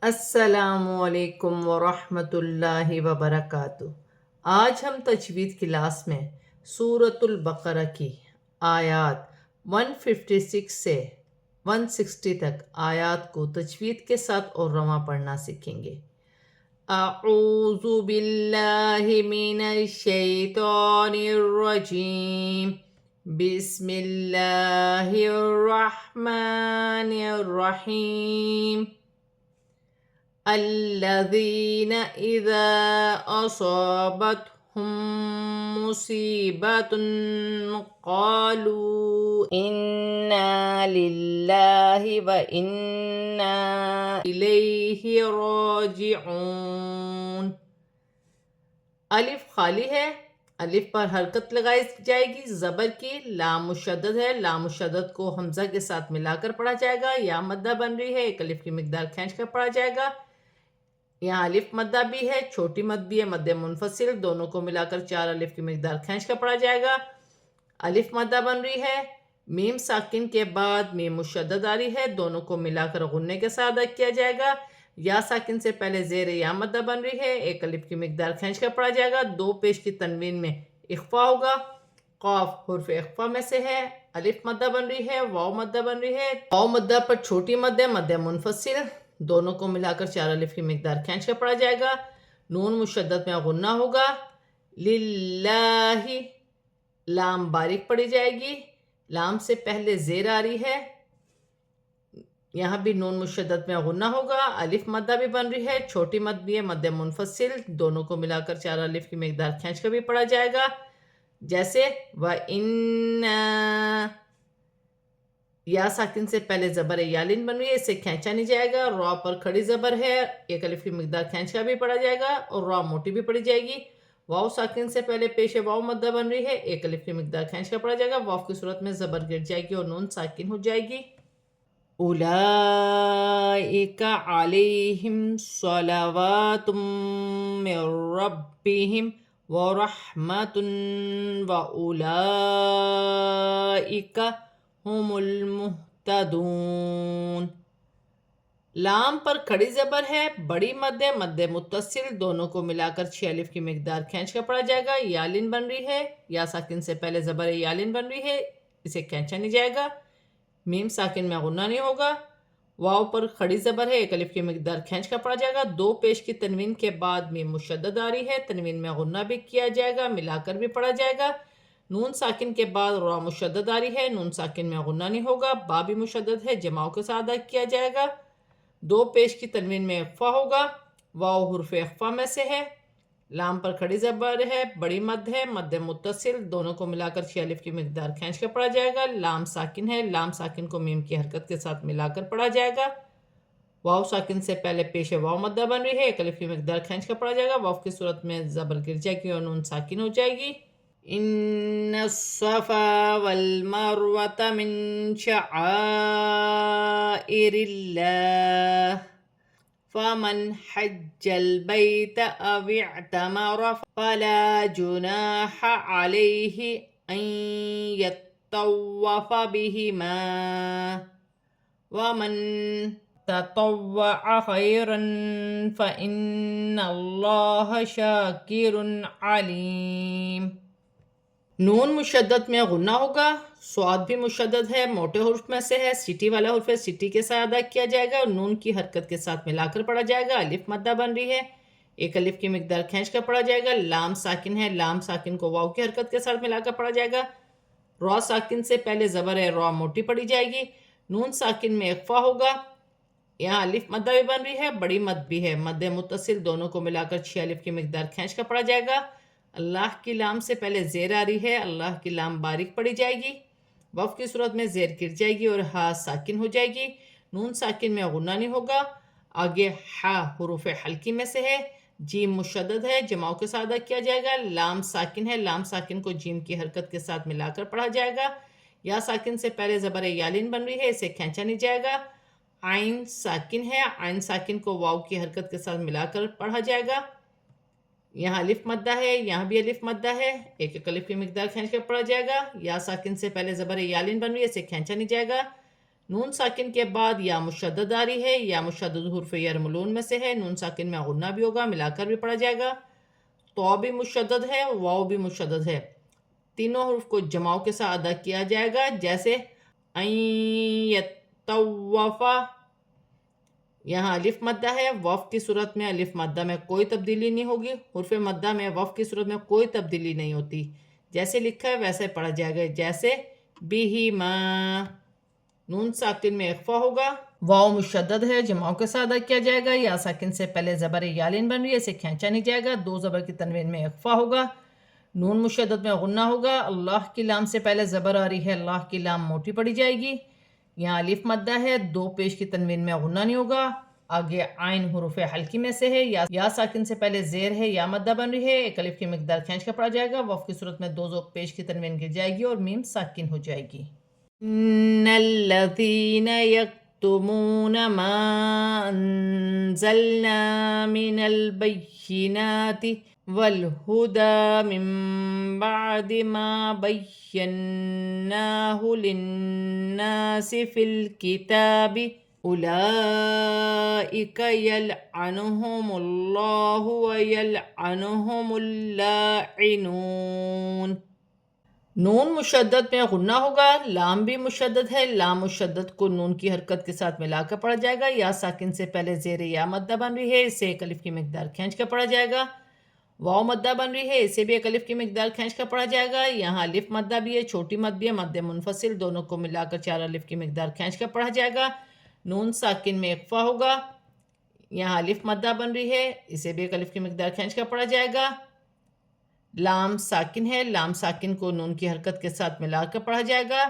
السلام علیکم ورحمۃ اللہ وبرکاتہ۔ آج ہم تجوید کلاس میں سورۃ البقرہ کی آیات 156 سے 160 تک آیات کو تجوید کے ساتھ اور رواں پڑھنا سیکھیں گے۔ اعوذ باللہ من الشیطان الرجیم، بسم اللہ الرحمن الرحیم۔ الذين إذا أصابتهم مصيبة قالوا إنا لله وإنا إليه راجعون۔ الف خالی ہے، الف پر حرکت لگائی جائے گی زبر کی۔ لام مشدد ہے، لام مشدد کو حمزہ کے ساتھ ملا کر پڑھا جائے گا۔ یا مدہ بن رہی ہے، ایک الف کی مقدار کھینچ کر پڑھا جائے گا۔ یہاں الف مدہ بھی ہے، چھوٹی مد بھی ہے، مد منفصل، دونوں کو ملا کر 4 الف کی مقدار کھینچ کر پڑھا جائے گا۔ الف مدہ بن رہی ہے، میم ساکن کے بعد میم مشدد آ رہی ہے، دونوں کو ملا کر غنے کے ساتھ ادا کیا جائے گا۔ یا ساکن سے پہلے زیر یا مدہ بن رہی ہے، ایک الف کی مقدار کھینچ کر پڑھا جائے گا۔ دو پیش کی تنوین میں اخفا ہوگا، قاف حرف اخفا میں سے ہے۔ الف مدہ بن رہی ہے، واو مدہ بن رہی ہے، واو مدہ پر چھوٹی مد ہے، مد منفصل، دونوں کو ملا کر 4 الف کی مقدار کھینچ کر پڑھا جائے گا۔ نون مشدد میں غنہ ہوگا۔ للہ، لام باریک پڑھی جائے گی، لام سے پہلے زیر آ رہی ہے، یہاں بھی نون مشدد میں غنہ ہوگا۔ الف مدہ بھی بن رہی ہے، چھوٹی مد بھی ہے، مد منفصل، دونوں کو ملا کر 4 الف کی مقدار کھینچ کر بھی پڑھا جائے گا، جیسے وَإِنَّا۔ یا ساکن سے پہلے زبر یالین بن رہی ہے، اسے کھینچا نہیں جائے گا۔ را پر کھڑی زبر ہے، ایک الف کی مقدار کھینچ کر بھی پڑھا جائے گا اور را موٹی بھی پڑھی جائے گی۔ واو ساکن سے پہلے پیش واو مدہ بن رہی ہے، ایک الف کی مقدار کھینچ کر پڑھا جائے گا۔ واو کی صورت میں زبر گر جائے گی اور نون ساکن ہو جائے گی۔ اولئک علیہم صلوات من ربہم ورحمۃ واولئک ہم المہتدون۔ لام پر کھڑی زبر ہے، بڑی مد ہے، مد متصل، دونوں کو ملا کر 6 الف کی مقدار کھینچ کر پڑھا جائے گا۔ یالین بن رہی ہے، یا ساکن سے پہلے زبر یالین بن رہی ہے، اسے کھینچا نہیں جائے گا۔ میم ساکن میں غنہ نہیں ہوگا۔ واو پر کھڑی زبر ہے، ایک الف کی مقدار کھینچ کر پڑھا جائے گا۔ دو پیش کی تنوین کے بعد میم مشدد آ رہی ہے، تنوین میں غنہ بھی کیا جائے گا، ملا کر بھی پڑھا جائے گا۔ نون ساکن کے بعد را مشدد آ رہی ہے، نون ساکن میں غنہ نہیں ہوگا، با بھی مشدد ہے، جماؤں کے ساتھ ادا کیا جائے گا۔ دو پیش کی تنوین میں اخفا ہوگا، واو حرف اخفا میں سے ہے۔ لام پر کھڑی زبر ہے، بڑی مد ہے، مد متصل، دونوں کو ملا کر 6 الف کی مقدار کھینچ کر پڑھا جائے گا۔ لام ساکن ہے، لام ساکن کو میم کی حرکت کے ساتھ ملا کر پڑھا جائے گا۔ واو ساکن سے پہلے پیش واو مدہ بن رہی ہے، ایک الف کی مقدار کھینچ کر پڑھا جائے گا۔ واو کی صورت میں زبر گر جائے گی اور نون ساکن ہو جائے گی۔ ان الصفا والمروۃ من شعائر اللہ فمن حج البیت او اعتمر فلا جناح علیہ ان یطوف بہما ومن تطوع خیرا فإن اللہ شاکر علیم۔ نون مشدد میں غنہ ہوگا، صاد بھی مشدد ہے، موٹے حرف میں سے ہے، سٹی والا حرف ہے، سٹی کے ساتھ ادا کیا جائے گا اور نون کی حرکت کے ساتھ ملا کر پڑھا جائے گا۔ الف مدہ بن رہی ہے، ایک الف کی مقدار کھینچ کر پڑھا جائے گا۔ لام ساکن ہے، لام ساکن کو واو کی حرکت کے ساتھ ملا کر پڑھا جائے گا۔ را ساکن سے پہلے زبر ہے، را موٹی پڑھی جائے گی، نون ساکن میں اخفا ہوگا۔ یہاں الف مدہ بھی بن رہی ہے، بڑی مد بھی ہے، مد متصل، دونوں کو ملا کر 6 الف کی مقدار کھینچ کر پڑھا جائے گا۔ اللہ کی لام سے پہلے زیر آ رہی ہے، اللہ کی لام باریک پڑھی جائے گی، وف کی صورت میں زیر گر جائے گی اور ہا ساکن ہو جائے گی، نون ساکن میں غنہ نہیں ہوگا۔ آگے ہا حروف حلقی میں سے ہے، جیم مشدد ہے، جماؤں کے ساتھ ادا کیا جائے گا۔ لام ساکن ہے، لام ساکن کو جیم کی حرکت کے ساتھ ملا کر پڑھا جائے گا۔ یا ساکن سے پہلے زبر یالین بن رہی ہے، اسے کھینچا نہیں جائے گا۔ عین ساکن ہے، عین ساکن کو واو کی حرکت کے ساتھ ملا کر پڑھا جائے گا۔ یہاں الف مدہ ہے، یہاں بھی الف مدہ ہے، ایک الف کی مقدار کھینچ کر پڑھا جائے گا۔ یا ساکن سے پہلے زبر یالین بن رہی ہے، اسے کھینچا نہیں جائے گا۔ نون ساکن کے بعد یا مشدد آ رہی ہے، یا مشدد حرف یرملون میں سے ہے، نون ساکن میں غنہ بھی ہوگا، ملا کر بھی پڑھا جائے گا۔ تو بھی مشدد ہے، واو بھی مشدد ہے، تینوں حروف کو جماؤ کے ساتھ ادا کیا جائے گا، جیسے یتوفا، یہاں الف مدہ ہے، وف کی صورت میں الف مدہ میں کوئی تبدیلی نہیں ہوگی، حرف مدہ میں وف کی صورت میں کوئی تبدیلی نہیں ہوتی، جیسے لکھا ہے ویسے پڑھا جائے گا، جیسے بہما، نون ساکن میں اخفا ہوگا، واو مشدد ہے، جماؤ کے ساتھ ادا کیا جائے گا، یا ساکن سے پہلے زبر یالین بن رہی ہے، اسے کھینچا نہیں جائے گا، دو زبر کی تنوین میں اخفا ہوگا، نون مشدد میں غنہ ہوگا، اللہ کی لام سے پہلے زبر آ رہی ہے، اللہ کی لام موٹی پڑی جائے گی، یہاں الف مدہ ہے، دو پیش کی تنوین میں غنہ نہیں ہوگا، آگے عین حروف حلقی میں سے ہے، یا ساکن سے پہلے زیر ہے، یا مدہ بن رہی ہے، ایک الف کی مقدار کھینچ کر پڑھا جائے گا، وف کی صورت میں دو پیش کی تنوین گر جائے گی اور میم ساکن ہو جائے گی۔ ان الذین یکتمون ما انزلنا من البینات والہدى من بعد ما بیناہ للناس فی الکتاب اولئک یلعنہم اللہ ویلعنہم اللاعنون۔ نون مشدد میں غنہ ہوگا، لام بھی مشدد ہے، لام مشدد کو نون کی حرکت کے ساتھ ملا کر پڑھا جائے گا، یا ساکن سے پہلے زیر یا مدہ بن رہی ہے، اسے ایک الف کی مقدار کھینچ کر پڑھا جائے گا، واو مدہ بن رہی ہے، اسے بھی ایک الف کی مقدار کھینچ کر پڑھا جائے گا، یہاں الف مدہ بھی ہے، چھوٹی مد بھی ہے، مد منفصل، دونوں کو ملا کر چار الف کی مقدار کھینچ کر پڑھا جائے گا، نون ساکن میں اخفا ہوگا، یہاں الف مدہ بن رہی ہے، اسے بھی ایک الف کی مقدار کھینچ کر پڑھا جائے گا، لام ساکن ہے، لام ساکن کو نون کی حرکت کے ساتھ ملا کر پڑھا جائے گا،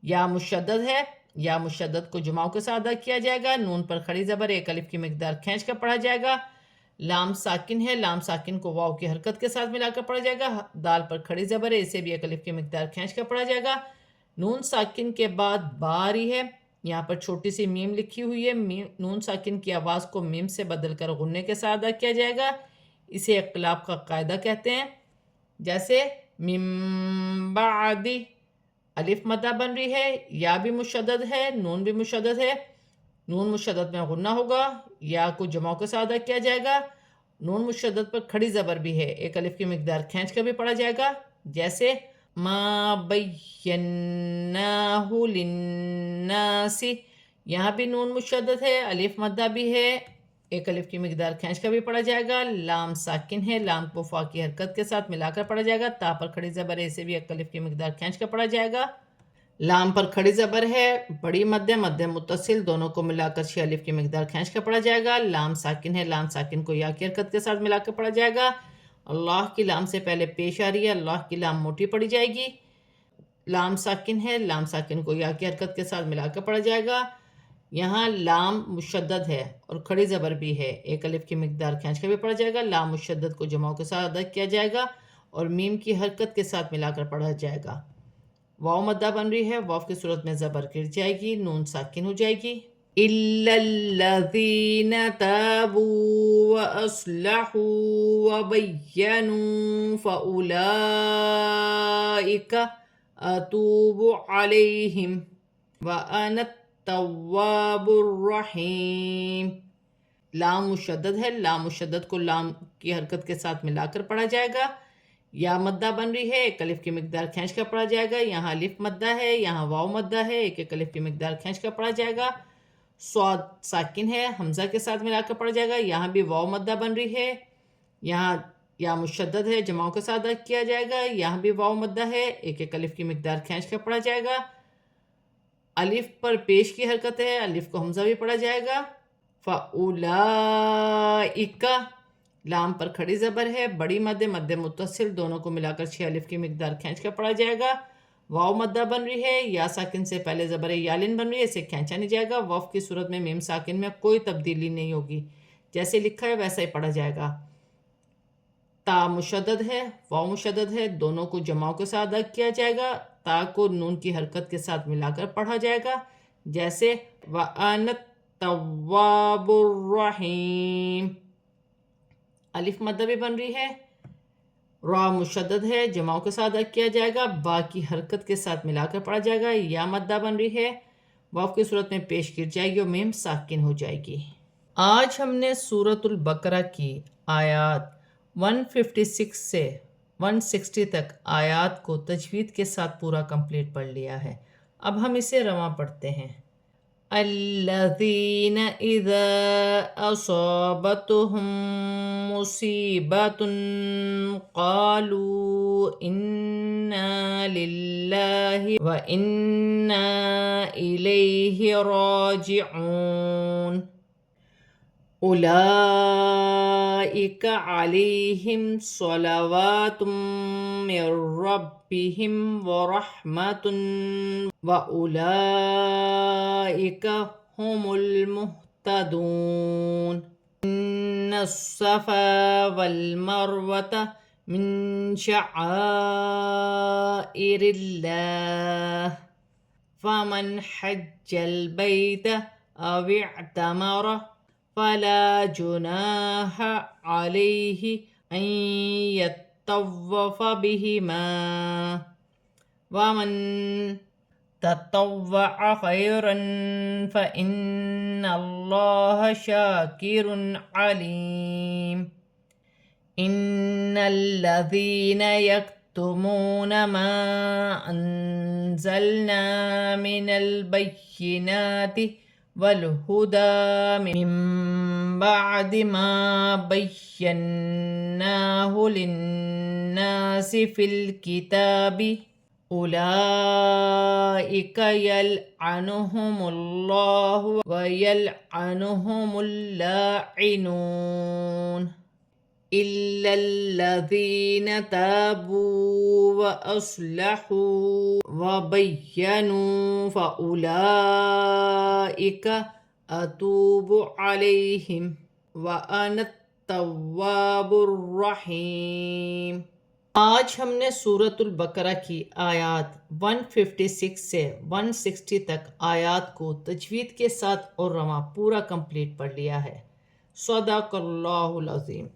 یا مشدد ہے، یا مشدد کو جماؤ کے ساتھ ادا کیا جائے گا، نون پر کھڑی زبر ایک الف کی مقدار کھینچ کر پڑھا جائے گا، لام ساکن ہے، لام ساکن کو واو کی حرکت کے ساتھ ملا کر پڑھا جائے گا، دال پر کھڑی زبر ہے، اسے بھی ایک الف کی مقدار کھینچ کر پڑھا جائے گا، نون ساکن کے بعد با آ رہی ہے، یہاں پر چھوٹی سی میم لکھی ہوئی ہے، نون ساکن کی آواز کو میم سے بدل کر غنے کے ساتھ ادا کیا جائے گا، اسے اقلاب کا قاعدہ کہتے ہیں، جیسے من بعد، الف مدہ بن رہی ہے، یا بھی مشدد ہے، نون بھی مشدد ہے، نون مشدد میں غنہ ہوگا، یا کو جماؤ کے ساتھ ادا کیا جائے گا، نون مشدد پر کھڑی زبر بھی ہے، ایک الف کی مقدار کھینچ کر بھی پڑھا جائے گا، جیسے ما بیناہ للناس، یہاں بھی نون مشدد ہے، الف مدہ بھی ہے، ایک الف کی مقدار کھینچ کر بھی پڑھا جائے گا، لام ساکن ہے، لام کو فا کی حرکت کے ساتھ ملا کر پڑھا جائے گا، تا پر کھڑی زبر ہے، اسے بھی ایک الف کی مقدار کھینچ کر پڑھا جائے گا، لام پر کھڑی زبر ہے، بڑی مدہ متصل، دونوں کو ملا کر 6 الف کی مقدار کھینچ کر پڑھا جائے گا، لام ساکن ہے، لام ساکن کو یا کی حرکت کے ساتھ ملا کر پڑھا جائے گا، اللہ کی لام سے پہلے پیش آ رہی ہے، اللہ کی لام موٹی پڑی جائے گی، لام ساکن ہے، لام ساکن کو یا کی حرکت کے ساتھ ملا کر پڑھا جائے گا، یہاں لام مشدد ہے اور کھڑی زبر بھی ہے، ایک الف کی مقدار کھینچ کر بھی پڑھا جائے گا، لام مشدد کو جماؤ کے ساتھ ادا کیا جائے گا اور میم کی حرکت کے ساتھ ملا کر پڑھا جائے گا، واو مدہ بن رہی ہے، واو کی صورت میں زبر گر جائے گی، نون ساکن ہو جائے گی، إِلَّا الَّذِينَ تَابُوا وَأَصْلَحُوا وَبَيَّنُوا فَأُولَئِكَ أَتُوبُ عَلَيْهِمْ وَأَنَا التَّوَّابُ الرَّحِيمُ۔ لام مشدد ہے، لام مشدد کو لام کی حرکت کے ساتھ ملا کر پڑھا جائے گا، یا مدہ بن رہی ہے، ایک الف کی مقدار کھینچ کر پڑھا جائے گا، یہاں الف مدہ ہے، یہاں واو مدہ ہے، ایک ایک الف کی مقدار کھینچ کر پڑھا جائے گا، صاد ساکن ہے، حمزہ کے ساتھ ملا کر پڑھا جائے گا، یہاں بھی واو مدہ بن رہی ہے، یہاں یا مشدد ہے، جماؤ کے ساتھ ادا کیا جائے گا، یہاں بھی واو مدہ ہے، ایک ایک الف کی مقدار کھینچ کر پڑھا جائے گا، الف پر پیش کی حرکت ہے، الف کو حمزہ بھی پڑھا جائے گا، فَأُولَئِكَ، لام پر کھڑی زبر ہے، بڑی مد متصل، دونوں کو ملا کر 6 الف کی مقدار کھینچ کر پڑھا جائے گا، واو مدہ بن رہی ہے، یا ساکن سے پہلے زبر یالن بن رہی ہے، اسے کھینچا نہیں جائے گا، وف کی صورت میں میم ساکن میں کوئی تبدیلی نہیں ہوگی، جیسے لکھا ہے ویسا ہی پڑھا جائے گا، تا مشدد ہے، واو مشدد ہے، دونوں کو جماؤ کے ساتھ ادا کیا جائے گا، تا کو نون کی حرکت کے ساتھ ملا کر پڑھا جائے گا، جیسے وَأَنَا التَّوَّابُ الرَّحِيمُ، الف مدہ بھی بن رہی ہے، را مشدد ہے، جماؤں کے ساتھ ادا کیا جائے گا، با کی حرکت کے ساتھ ملا کر پڑھا جائے گا، یا مدہ بن رہی ہے، واو کی صورت میں پیش کی جائے گی اور میم ساکن ہو جائے گی۔ آج ہم نے سورۃ البقرہ کی آیات 156 سے 160 تک آیات کو تجوید کے ساتھ پورا کمپلیٹ پڑھ لیا ہے۔ اب ہم اسے رواں پڑھتے ہیں۔ الذین اذا اصابتهم مصیبۃ قالوا انا للہ وانا الیہ راجعون اولئک علیہم صلوات من ربہم ورحمۃ وَأُولَئِكَ هُمُ الْمُهْتَدُونَ إِنَّ الصَّفَا وَالْمَرْوَةَ مِنْ شَعَائِرِ اللَّهِ فَمَنْ حَجَّ الْبَيْتَ أَوِ اعْتَمَرَ فَلَا جُنَاحَ عَلَيْهِ أَنْ يَطَّوَّفَ بِهِمَا وَمَنْ تَطَوَّعَ خَيْرًا فَإِنَّ اللَّهَ شَاكِرٌ عَلِيمٌ إِنَّ الَّذِينَ يَكْتُمُونَ مَا أَنزَلْنَا مِنَ الْبَيِّنَاتِ وَالْهُدَى مِن بَعْدِ مَا بَيَّنَّاهُ لِلنَّاسِ فِي الْكِتَابِ أُولَئِكَ يَلْعَنُهُمُ اللَّهُ وَيَلْعَنُهُمُ اللاعنون إِلَّا الَّذِينَ تَابُوا وَأَصْلَحُوا وَبَيَّنُوا فَأُولَئِكَ أَتُوبُ عَلَيْهِمْ وَأَنَا التَّوَّابُ الرَّحِيمُ۔ آج ہم نے سورۃ البقرہ کی آیات 156 سے 160 تک آیات کو تجوید کے ساتھ اور رواں پورا کمپلیٹ پڑھ لیا ہے۔ صدق اللہ العظیم۔